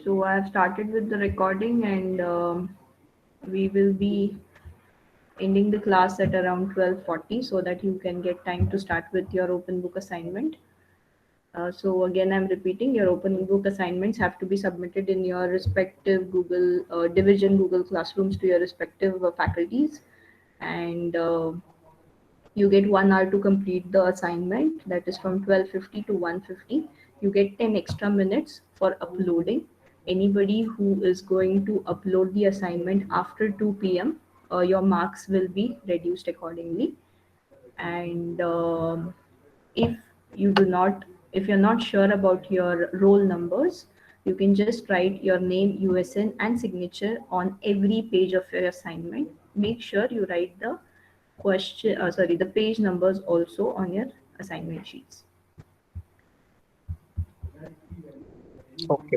So I've started with the recording, and we will be ending the class at around 12:40 so that you can get time to start with your open book assignment. So again, I'm repeating, your open book assignments have to be submitted in your respective Google division Google Classrooms to your respective faculties, and you get 1 hour to complete the assignment. That is from 12:50 to 1:50. You get 10 extra minutes for uploading. Anybody who is going to upload the assignment after 2 p.m., your marks will be reduced accordingly. And if you do not if you're not sure about your roll numbers, you can just write your name, USN, and signature on every page of your assignment. Make sure you write the page numbers also on your assignment sheets. Okay.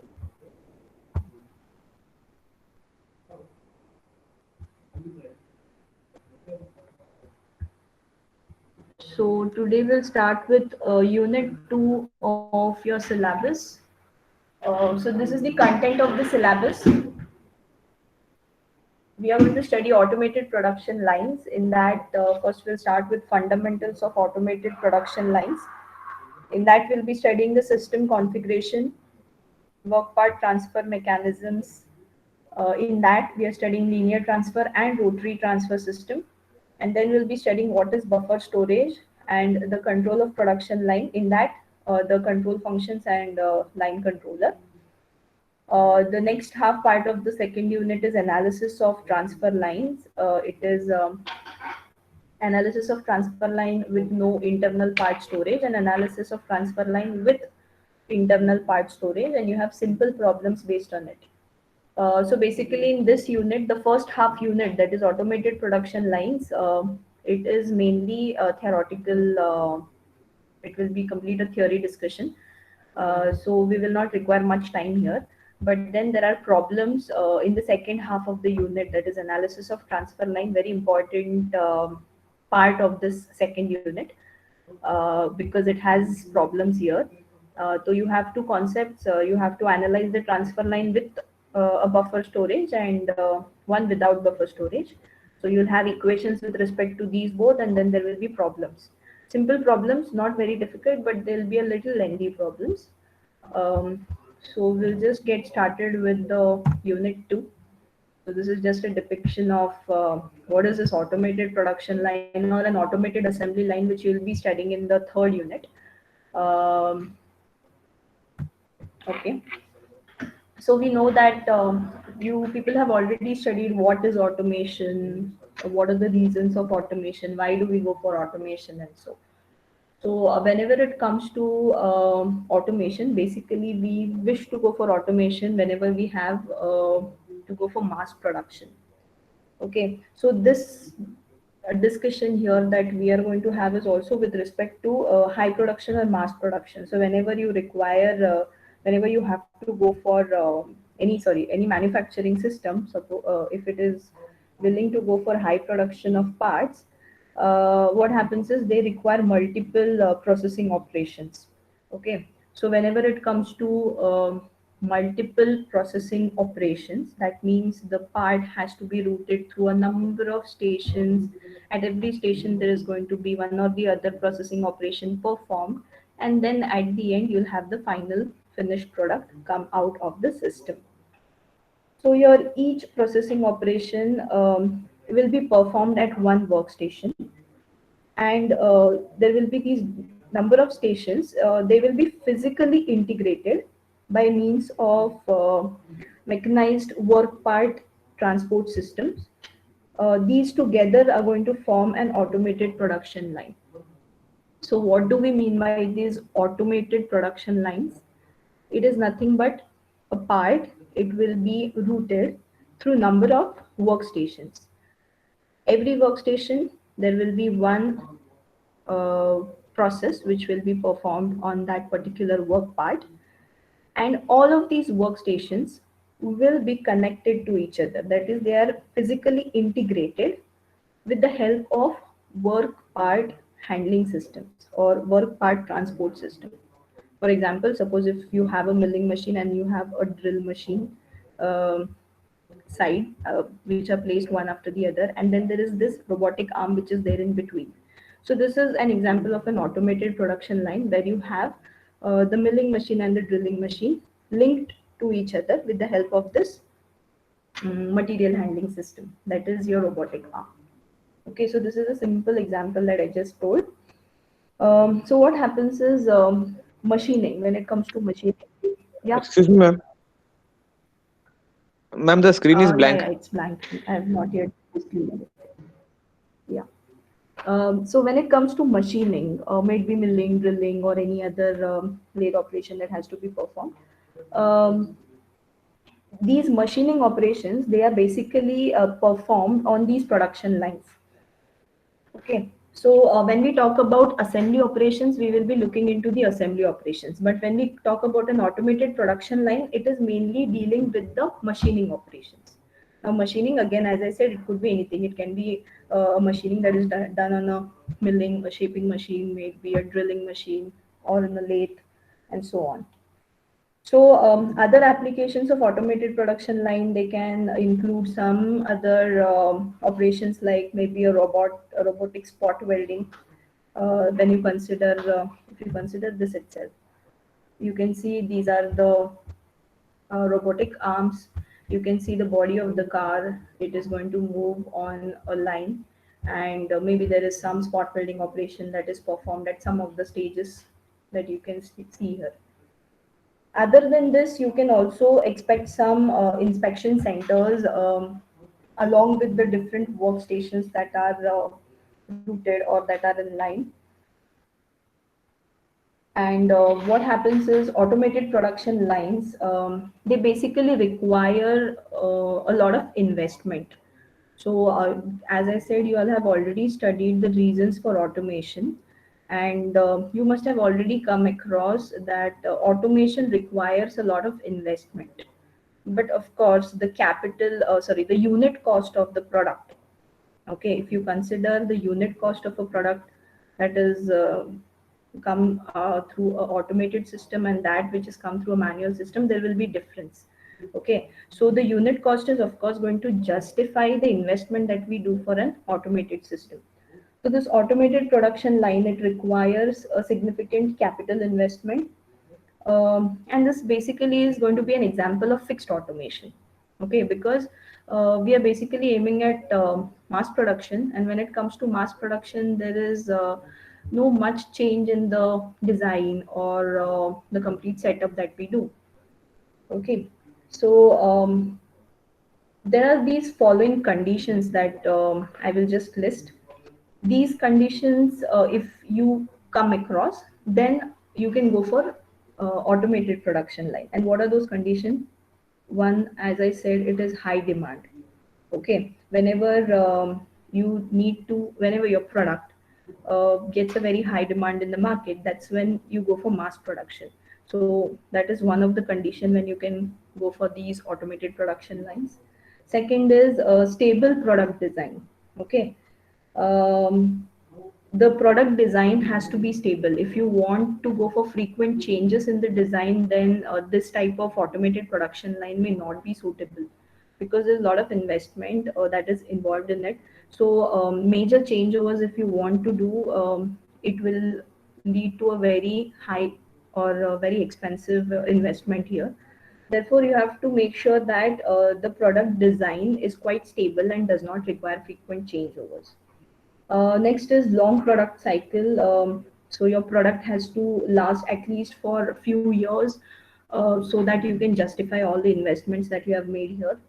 So today we'll start with unit 2 of your syllabus. So this is the content of the syllabus. We are going to study automated production lines. In that, first we'll start with fundamentals of automated production lines. In that, we'll be studying the system configuration, work part transfer mechanisms. In that, we are studying linear transfer and rotary transfer system. And then we'll be studying what is buffer storage and the control of production line. In that, the control functions and line controller. The next half part of the second unit is analysis of transfer lines. It is analysis of transfer line with no internal part storage and analysis of transfer line with internal part storage, and you have simple problems based on it. So basically in this unit, the first half unit, that is automated production lines, it is mainly theoretical. It will be complete a theory discussion. So we will not require much time here. But then there are problems in the second half of the unit, that is analysis of transfer line, very important part of this second unit, because it has problems here. So you have two concepts. You have to analyze the transfer line with a buffer storage and one without buffer storage. So you'll have equations with respect to these both, and then there will be problems. Simple problems, not very difficult, but there'll be a little lengthy problems. Um, so we'll just get started with the unit 2. So this is just a depiction of what is this automated production line or an automated assembly line, which you'll be studying in the third unit. Um, okay. So we know that you people have already studied what is automation, what are the reasons of automation, why do we go for automation, and so. So whenever it comes to automation, basically we wish to go for automation whenever we have to go for mass production. Okay, so this discussion here that we are going to have is also with respect to high production or mass production. So whenever you have to go for any manufacturing system, if it is willing to go for high production of parts, what happens is they require multiple processing operations. Okay, so whenever it comes to multiple processing operations, that means the part has to be routed through a number of stations. At every station there is going to be one or the other processing operation performed, and then at the end you'll have the final finished product come out of the system. So your each processing operation will be performed at one workstation, and there will be these number of stations. They will be physically integrated by means of mechanized work part transport systems. These together are going to form an automated production line. So what do we mean by these automated production lines? It is nothing but a part. It will be routed through number of workstations. Every workstation, there will be one uh, process which will be performed on that particular work part, and all of these workstations will be connected to each other. That is, they are physically integrated with the help of work part handling systems or work part transport system. For example, suppose if you have a milling machine and you have a drill machine um side, which are placed one after the other, and then there is this robotic arm which is there in between. So this is an example of an automated production line where you have the milling machine and the drilling machine linked to each other with the help of this material handling system. That is your robotic arm. Okay, so this is a simple example that I just told. So what happens is machining. When it comes to machining, yeah, Excuse me, ma'am. Ma'am, the screen is yeah, blank. yeah, it's blank. I have not yet cleared it. Yeah. So when it comes to machining, may it be milling, drilling, or any other lathe operation that has to be performed, um, these machining operations, they are basically performed on these production lines. Okay. So when we talk about assembly operations, we will be looking into the assembly operations. But when we talk about an automated production line, it is mainly dealing with the machining operations. Now, machining, again, as I said, it could be anything. It can be a machining that is done on a milling, a shaping machine, maybe a drilling machine, or in a lathe, and so on. So other applications of automated production line, they can include some other operations like maybe a robotic spot welding. When you consider, if you consider this itself, you can see these are the robotic arms. You can see the body of the car. It is going to move on a line, and maybe there is some spot welding operation that is performed at some of the stages that you can see here. Other than this, you can also expect some inspection centers along with the different workstations that are routed or that are in line. And what happens is automated production lines, they basically require a lot of investment. So, as I said, you all have already studied the reasons for automation, and you must have already come across that automation requires a lot of investment. But of course, the unit cost of the product. Okay, if you consider the unit cost of a product that is come through a automated system and that which is come through a manual system, there will be difference. Okay, so the unit cost is of course going to justify the investment that we do for an automated system. So this automated production line, it requires a significant capital investment, and this basically is going to be an example of fixed automation. Okay, because we are basically aiming at mass production, and when it comes to mass production, there is no much change in the design or the complete setup that we do. Okay, so there are these following conditions that I will just list. These conditions, if you come across, then you can go for automated production line. And what are those conditions? One, as I said, it is high demand. Okay, whenever whenever your product gets a very high demand in the market, that's when you go for mass production. So that is one of the condition when you can go for these automated production lines. Second is stable product design. Okay, um, the product design has to be stable. If you want to go for frequent changes in the design, then this type of automated production line may not be suitable, because there's a lot of investment that is involved in it. So major changeovers, if you want to do, it will lead to a very high or a very expensive investment here. Therefore, you have to make sure that the product design is quite stable and does not require frequent changeovers. Next is long product cycle. So your product has to last at least for a few years, so that you can justify all the investments that you have made here.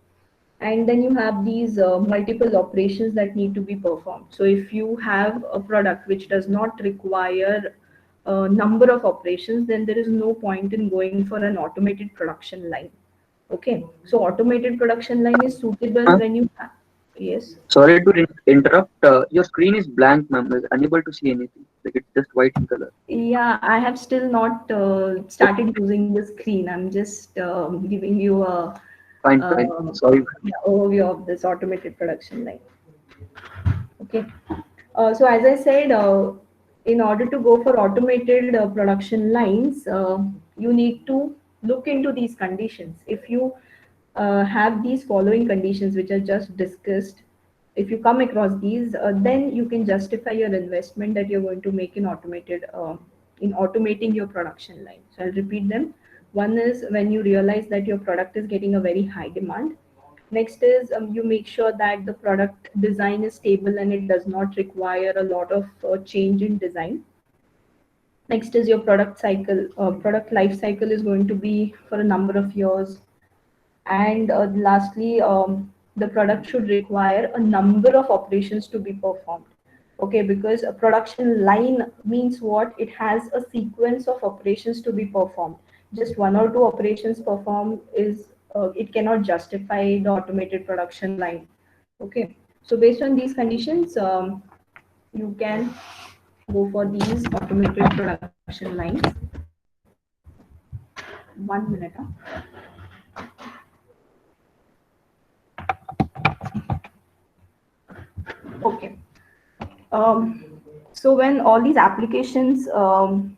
And then you have these multiple operations that need to be performed. So if you have a product which does not require a number of operations, then there is no point in going for an automated production line. Okay, so automated production line is suitable Ma'am, when you have, yes. sorry to interrupt. Your screen is blank, ma'am. Is unable to see anything. Like it's just white in color. Yeah, I have still not started using the screen. I'm just giving you a Fine, fine. uh, Sorry. yeah, overview of this automated production line. Okay. So as I said, in order to go for automated production lines, you need to look into these conditions. If you have these following conditions, which are just discussed, if you come across these, then you can justify your investment that you're going to make in automating your production line. So I'll repeat them. One is when you realize that your product is getting a very high demand. Next is you make sure that the product design is stable and it does not require a lot of change in design. Next is your product life cycle is going to be for a number of years. And lastly, the product should require a number of operations to be performed. Okay, because a production line means what? It has a sequence of operations to be performed. Just one or two operations performed it cannot justify the automated production line. Okay, so based on these conditions, you can go for these automated production lines. 1 minute. Okay. So when all these applications, when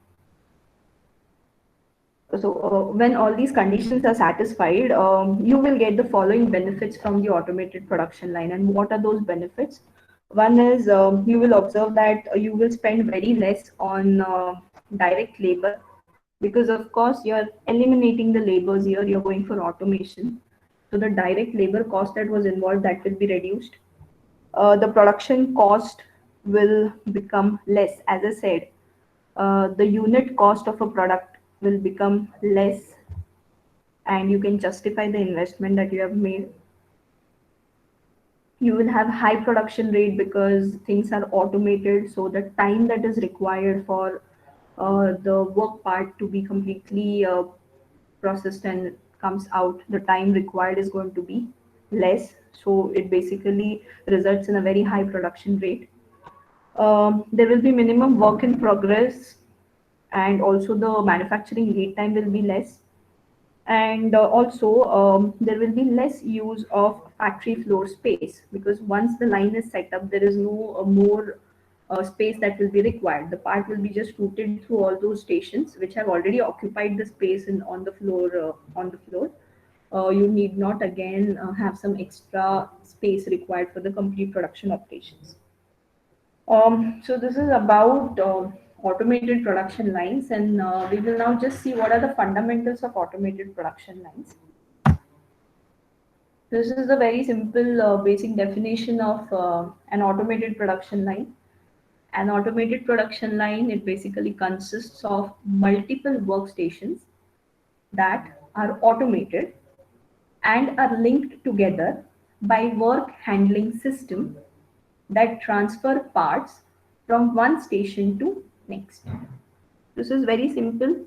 all these conditions are satisfied, you will get the following benefits from the automated production line. And what are those benefits? One is you will observe that you will spend very less on direct labor, because of course you're eliminating the labors here, you're going for automation. So the direct labor cost that was involved, that will be reduced. The production cost will become less. As I said, the unit cost of a product will become less, and you can justify the investment that you have made. You will have high production rate because things are automated, so the time that is required for the work part to be completely processed and comes out, the time required is going to be less. So it basically results in a very high production rate. There will be minimum work in progress, and also the manufacturing lead time will be less. And also there will be less use of factory floor space, because once the line is set up, there is no more space that will be required. The part will be just routed through all those stations which have already occupied the space on the floor. You need not again have some extra space required for the complete production operations. So this is about automated production lines, and we will now just see what are the fundamentals of automated production lines. This is a very simple basic definition of an automated production line. An automated production line, it basically consists of multiple workstations that are automated and are linked together by work handling system that transfer parts from one station to next. This is very simple.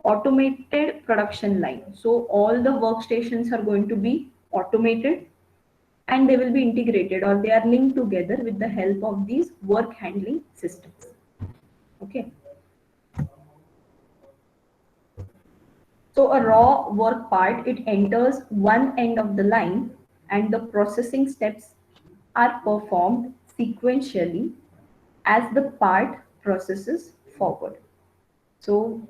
Automated production line. So all the workstations are going to be automated, and they will be integrated, or they are linked together with the help of these work handling systems. Okay. So a raw work part, it enters one end of the line, and the processing steps are performed sequentially as the part processes forward. So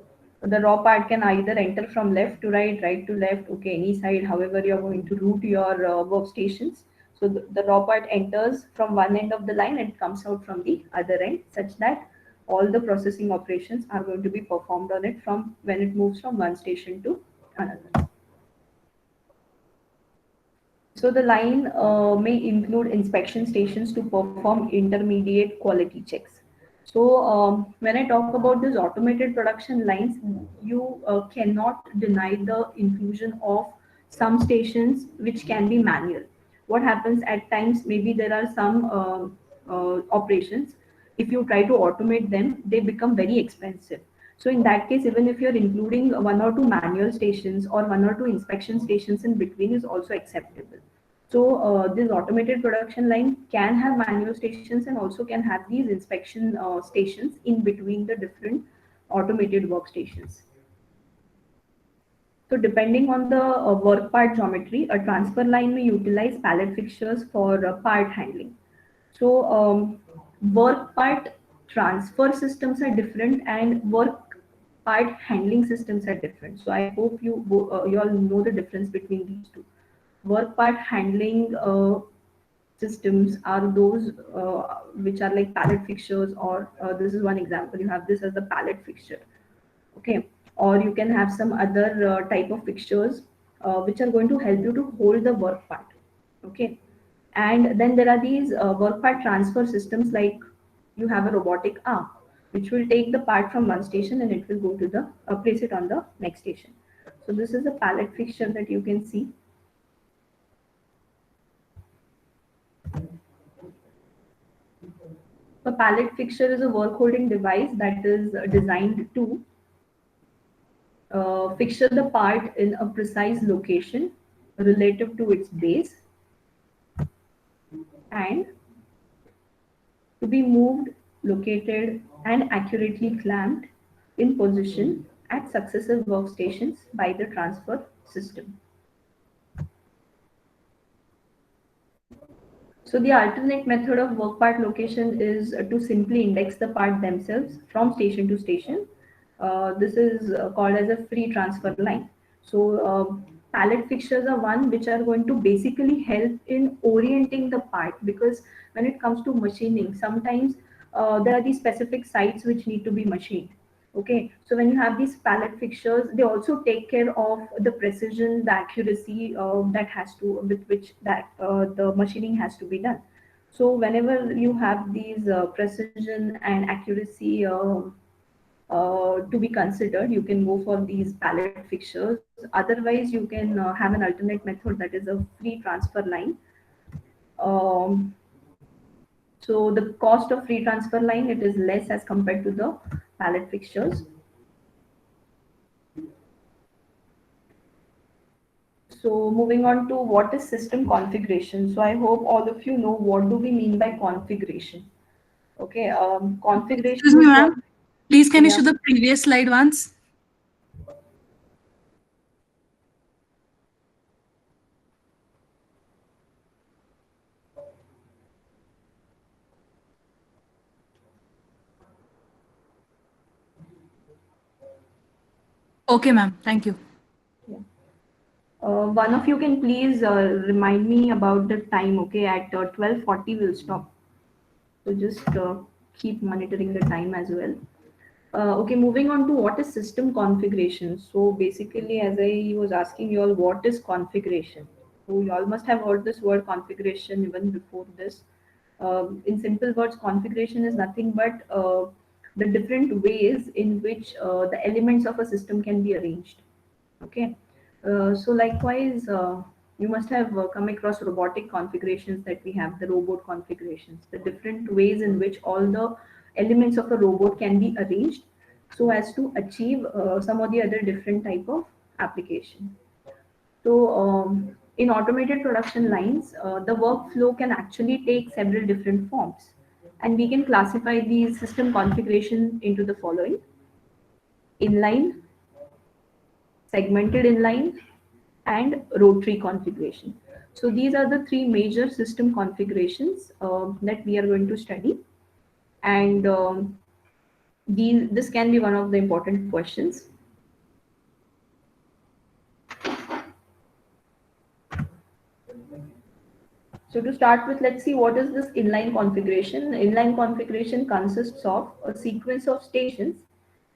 the raw part can either enter from left to right, right to left, okay, any side, however you're going to route your workstations. So the raw part enters from one end of the line and comes out from the other end, such that all the processing operations are going to be performed on it from when it moves from one station to another. So the line may include inspection stations to perform intermediate quality checks. So when I talk about these automated production lines, you cannot deny the inclusion of some stations which can be manual. What happens at times, maybe there are some operations, if you try to automate them, they become very expensive. So in that case, even if you're including one or two manual stations or one or two inspection stations in between is also acceptable. So this automated production line can have manual stations and also can have these inspection stations in between the different automated workstations. So depending on the work part geometry, a transfer line may utilize pallet fixtures for part handling. So work part transfer systems are different and work part handling systems are different. So I hope you all know the difference between these two. Work part handling systems are those which are like pallet fixtures, or this is one example. You have this as the pallet fixture, okay, or you can have some other type of fixtures which are going to help you to hold the work part, okay. And then there are these work part transfer systems, like you have a robotic arm which will take the part from one station and it will go to the place it on the next station. So this is a pallet fixture that you can see. A pallet fixture is a work holding device that is designed to fixture the part in a precise location relative to its base and to be moved, located, and accurately clamped in position at successive workstations by the transfer system. So the alternate method of work part location is to simply index the part themselves from station to station. This is called as a free transfer line. So pallet fixtures are one which are going to basically help in orienting the part, because when it comes to machining, sometimes there are these specific sites which need to be machined. Okay, so when you have these pallet fixtures, they also take care of the precision, the accuracy that has to, with which that the machining has to be done. So whenever you have these precision and accuracy to be considered, you can go for these pallet fixtures. Otherwise, you can have an alternate method, that is a free transfer line. Um, so the cost of free transfer line, it is less as compared to the pallet fixtures. So moving on to what is system configuration. So I hope all of you know what do we mean by configuration. Okay, configuration Excuse me, is what, ma'am. Please, can you yeah. show the previous slide once? Okay, ma'am. Thank you. Yeah. One of you can please remind me about the time. Okay, at 12:40 we'll stop. So just keep monitoring the time as well. Okay, moving on to what is system configuration. So basically, as I was asking you all, what is configuration? So you all must have heard this word configuration even before this. In simple words, configuration is nothing but the different ways in which the elements of a system can be arranged. Okay. So likewise, you must have come across robotic configurations that we have, the robot configurations, the different ways in which all the elements of a robot can be arranged so as to achieve some or the other different type of application. So in automated production lines, the workflow can actually take several different forms. And we can classify these system configuration into the following: inline, segmented inline, and rotary configuration. So these are the three major system configurations that we are going to study. And this can be one of the important questions. So to start with, let's see what is this inline configuration. Inline configuration consists of a sequence of stations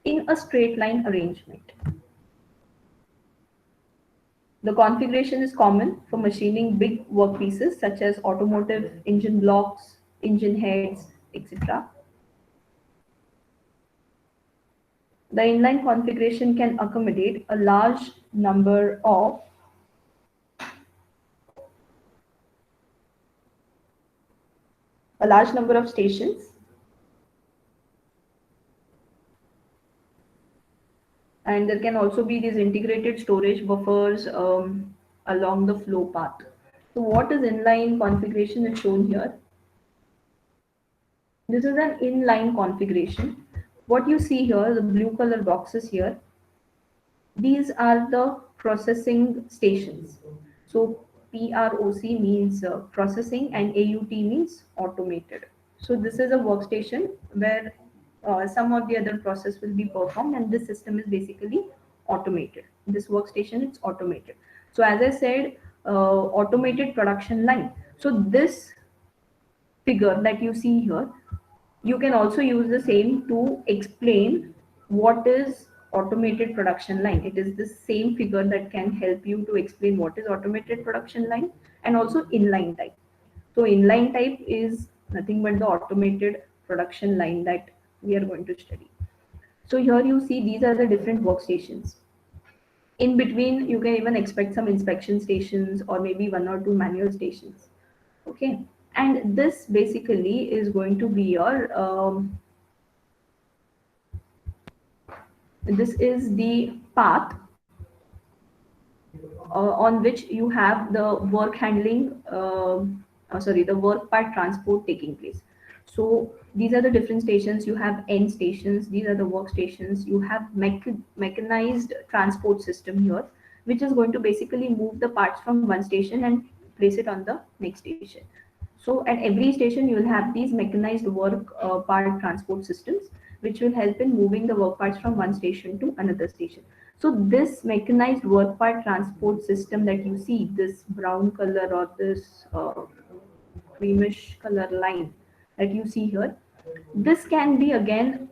in a straight line arrangement. The configuration is common for machining big workpieces such as automotive engine blocks, engine heads, etc. The inline configuration can accommodate a large number of stations, and there can also be these integrated storage buffers along the flow path. So what is inline configuration is shown here. This is an inline configuration. What you see here, the blue color boxes here, these are the processing stations. So PROC means processing and AUT means automated. So this is a workstation where some of the other process will be performed, and this system is basically automated. This workstation, it's automated. So as I said, automated production line. So this figure that you see here, you can also use the same to explain what is automated production line. It is the same figure that can help you to explain what is automated production line and also inline type. So inline type is nothing but the automated production line that we are going to study. So here you see these are the different workstations. In between, you can even expect some inspection stations or maybe one or two manual stations. Okay, and this basically is going to be your this is the path on which you have the work handling, sorry, the work part transport taking place. So these are the different stations. You have end stations. These are the workstations. You have mechanized transport system here, which is going to basically move the parts from one station and place it on the next station. So at every station, you will have these mechanized work part transport systems, which will help in moving the work parts from one station to another station. So this mechanized work part transport system that you see, this brown color or this creamish color line that you see here, this can be again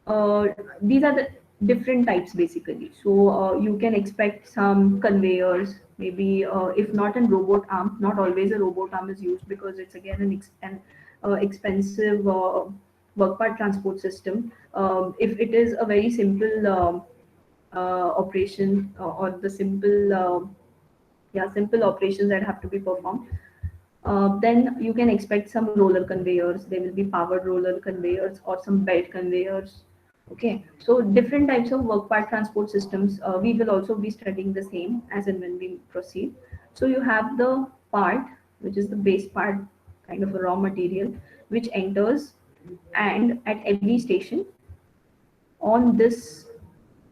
uh, these are the different types basically. So you can expect some conveyors, maybe if not in robot arm, not always a robot arm is used because it's again an expensive work part transport system. If it is a very simple operation or the simple yeah, simple operations that have to be performed, then you can expect some roller conveyors. There will be powered roller conveyors or some belt conveyors. Okay, so different types of work part transport systems. We will also be studying the same as and when we proceed. So you have the part, which is the base part, kind of a raw material, which enters, and at every station on this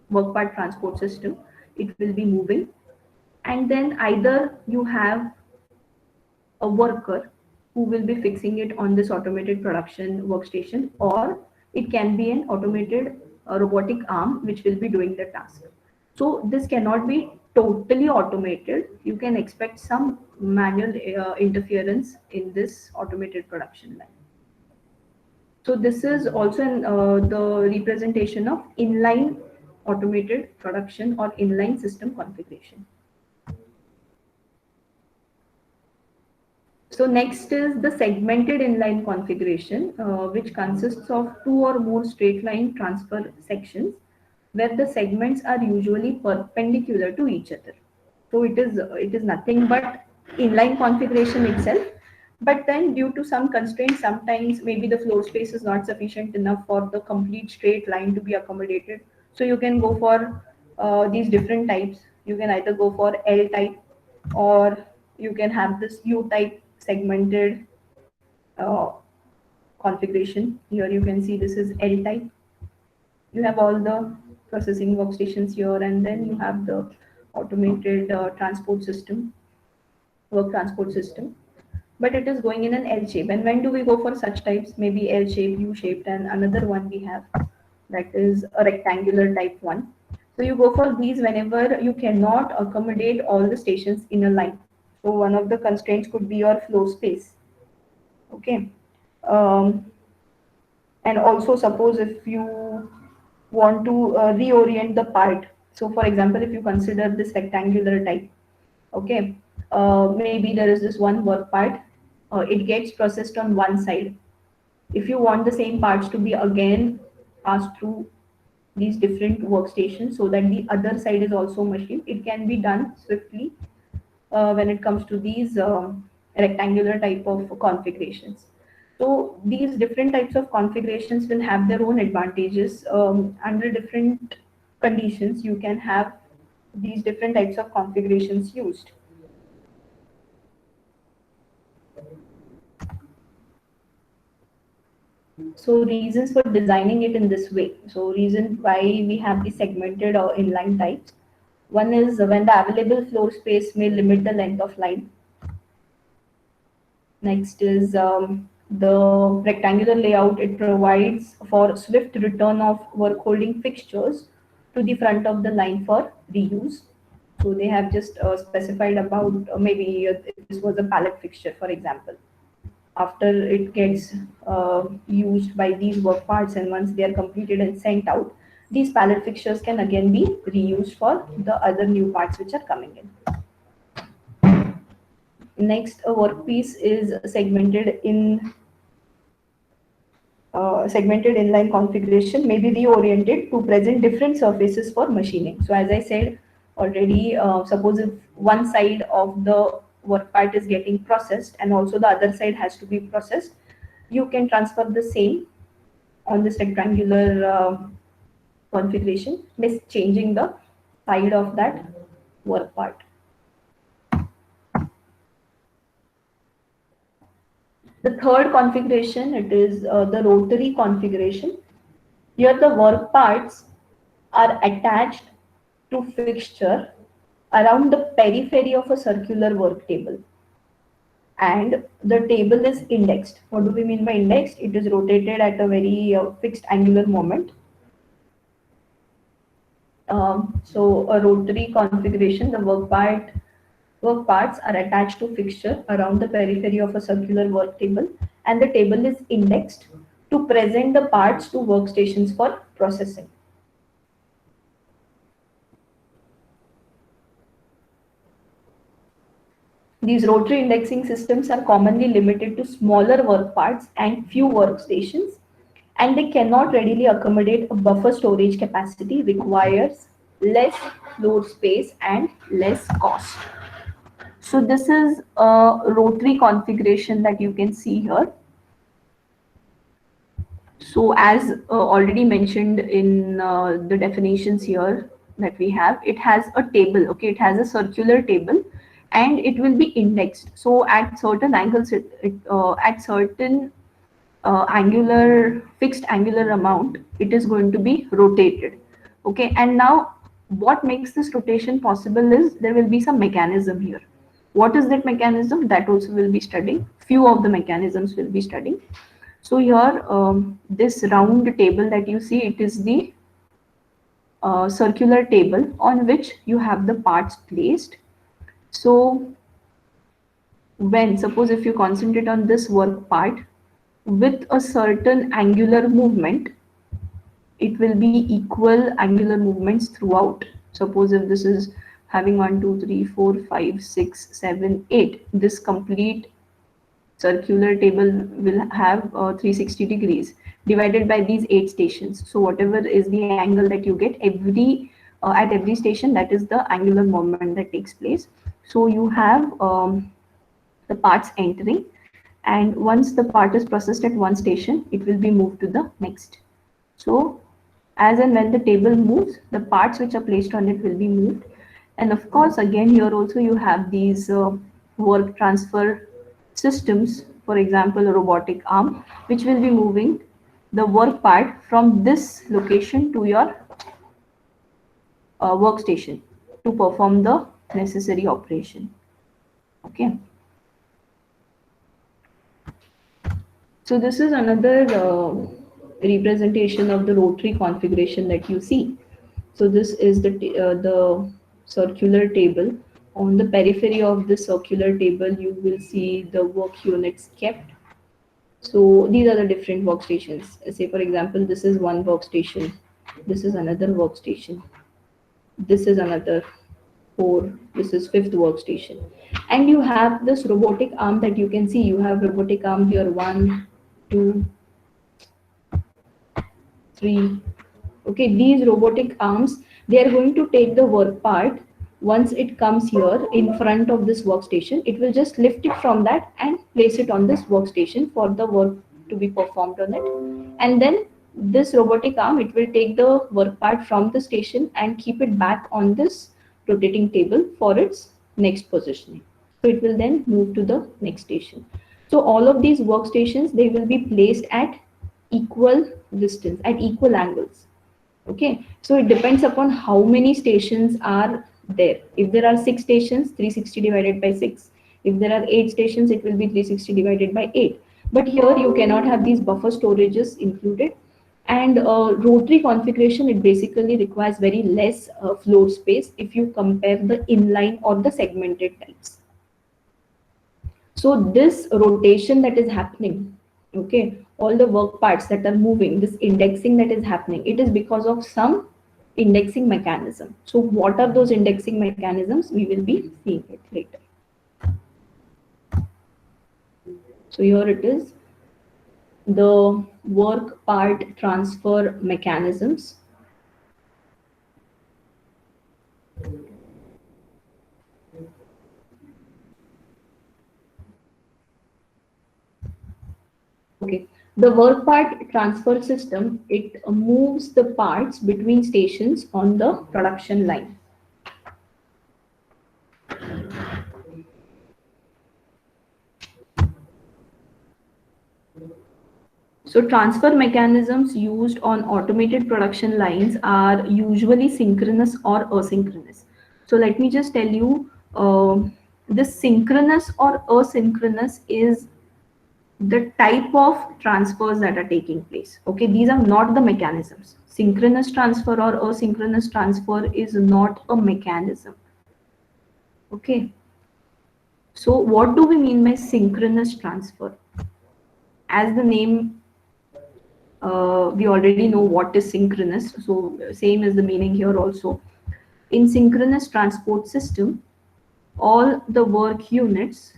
work part transport system, it will be moving. And then either you have a worker who will be fixing it on this automated production workstation, or it can be an automated robotic arm which will be doing the task. So this cannot be totally automated. You can expect some manual interference in this automated production line. So this is also the representation of inline automated production or inline system configuration. So next is the segmented inline configuration, which consists of two or more straight line transfer sections where the segments are usually perpendicular to each other. So it is nothing but inline configuration itself. But then due to some constraints, sometimes maybe the floor space is not sufficient enough for the complete straight line to be accommodated. So you can go for these different types. You can either go for L type, or you can have this U type segmented configuration. Here you can see this is L type. You have all the processing workstations here, and then you have the automated transport system, work transport system. But it is going in an L shape. And when do we go for such types? Maybe L shape, U shaped, and another one we have that is a rectangular type one. So you go for these whenever you cannot accommodate all the stations in a line. So one of the constraints could be your floor space. Okay. Um, and also suppose if you want to reorient the part. So for example, if you consider this rectangular type, okay, maybe there is this one work part, it gets processed on one side. If you want the same parts to be again passed through these different workstations so that the other side is also machined, it can be done swiftly when it comes to these rectangular type of configurations. So these different types of configurations will have their own advantages. Under different conditions, you can have these different types of configurations used. So reasons for designing it in this way. So reason why we have the segmented or inline types. One is when the available floor space may limit the length of line. Next is The rectangular layout, it provides for swift return of work holding fixtures to the front of the line for reuse. So they have just specified about maybe if this was a pallet fixture, for example. After it gets used by these work parts and once they are completed and sent out, these pallet fixtures can again be reused for the other new parts which are coming in. Next, a workpiece is segmented inline configuration may be reoriented to present different surfaces for machining. So as I said already, suppose if one side of the work part is getting processed and also the other side has to be processed, you can transfer the same on this rectangular configuration by changing the side of that work part. The third configuration, it is the rotary configuration. Here the work parts are attached to fixture around the periphery of a circular work table. And the table is indexed. What do we mean by indexed? It is rotated at a very fixed angular moment. So a rotary configuration, the work parts are attached to fixture around the periphery of a circular work table, and the table is indexed to present the parts to workstations for processing. These rotary indexing systems are commonly limited to smaller work parts and few workstations, and they cannot readily accommodate a buffer storage capacity, requires less floor space and less cost. So this is a rotary configuration that you can see here. So as already mentioned in the definitions here that we have, it has a table, okay, it has a circular table and it will be indexed. So at certain angles, at certain fixed angular amount, it is going to be rotated. Okay, and now what makes this rotation possible is there will be some mechanism here. What is that mechanism? That also will be studying. Few of the mechanisms will be studying. So here, this round table that you see, it is the circular table on which you have the parts placed. So when, suppose if you concentrate on this work part with a certain angular movement, it will be equal angular movements throughout. Suppose if this is having 1, 2, 3, 4, 5, 6, 7, 8, this complete circular table will have 360 degrees divided by these 8 stations. So whatever is the angle that you get at every station, that is the angular moment that takes place. So you have the parts entering, and once the part is processed at one station, it will be moved to the next. So as and when the table moves, the parts which are placed on it will be moved. And of course, again, here also you have these work transfer systems, for example, a robotic arm, which will be moving the work part from this location to your workstation to perform the necessary operation. Okay. So this is another representation of the rotary configuration that you see. So this is the circular table. On the periphery of the circular table, you will see the work units kept. So these are the different workstations. Say for example, this is one workstation. This is another workstation. This is another 4. This is 5th workstation. And you have this robotic arm that you can see. You have robotic arm here, 1, 2, 3. Okay, these robotic arms, they are going to take the work part. Once it comes here in front of this workstation, it will just lift it from that and place it on this workstation for the work to be performed on it. And then this robotic arm, it will take the work part from the station and keep it back on this rotating table for its next positioning. So it will then move to the next station. So all of these workstations, they will be placed at equal distance, at equal angles. Okay, so it depends upon how many stations are there. If there are 6 stations, 360 divided by 6. If there are 8 stations, it will be 360 divided by 8. But here you cannot have these buffer storages included. And rotary configuration, it basically requires very less floor space if you compare the inline or the segmented types. So this rotation that is happening, okay, all the work parts that are moving, this indexing that is happening, it is because of some indexing mechanism. So what are those indexing mechanisms? We will be seeing it later. So here it is, the work part transfer mechanisms. Okay, the work part transfer system, it moves the parts between stations on the production line. So transfer mechanisms used on automated production lines are usually synchronous or asynchronous. So let me just tell you, this synchronous or asynchronous is the type of transfers that are taking place. Okay, these are not the mechanisms. Synchronous transfer or asynchronous transfer is not a mechanism. Okay, so what do we mean by synchronous transfer? As the name, we already know what is synchronous, so same is the meaning here also. In synchronous transport system, all the work units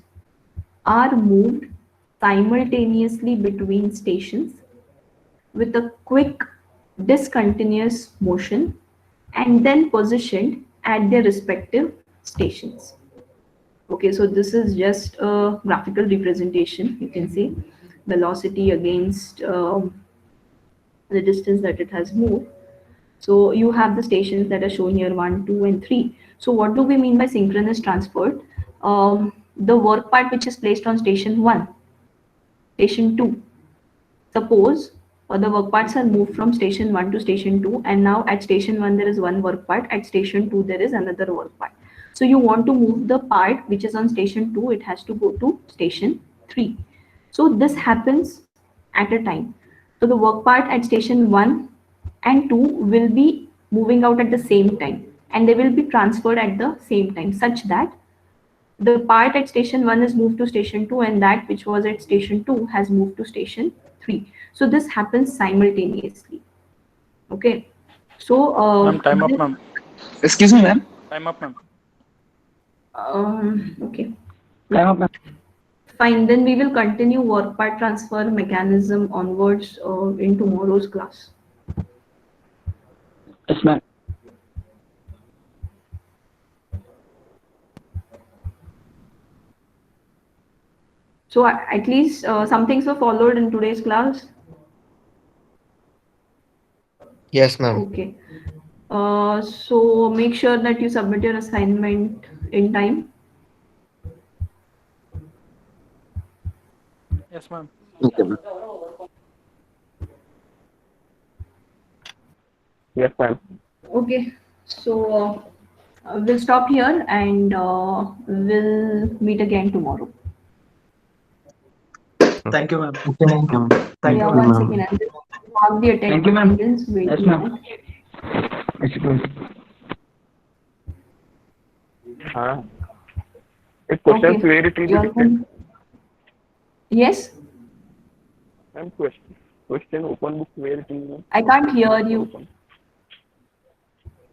are moved simultaneously between stations with a quick discontinuous motion and then positioned at their respective stations. Okay, so this is just a graphical representation. You can see velocity against the distance that it has moved. So you have the stations that are shown here, 1, 2, and 3. So what do we mean by synchronous transport? The work part which is placed on station 1, station 2. Suppose the work parts are moved from station 1 to station 2, and now at station 1 there is one work part, at station 2 there is another work part. So you want to move the part which is on station 2, it has to go to station 3. So this happens at a time. So the work part at station 1 and 2 will be moving out at the same time, and they will be transferred at the same time, such that the part at station 1 is moved to station 2 and that which was at station 2 has moved to station 3. So this happens simultaneously. Okay. So Ma'am, time up, ma'am. Excuse me, ma'am. Time up, ma'am. Okay. Time up, ma'am. Fine. Then we will continue work part transfer mechanism onwards in tomorrow's class. Yes, ma'am. So at least some things were followed in today's class. Yes, ma'am. Okay. So make sure that you submit your assignment in time. Yes, ma'am. Okay, ma'am. Yes, ma'am. Okay. So we'll stop here and we'll meet again tomorrow. Thank you, ma'am. Thank Yeah, you, once ma'am. again, I'll mark the Thank you, ma'am. attendance. Wait Yes, a ma'am. minute. If questions Okay. where it will be You're different. Yes, Ma'am, question open book where it will I can't hear you. open.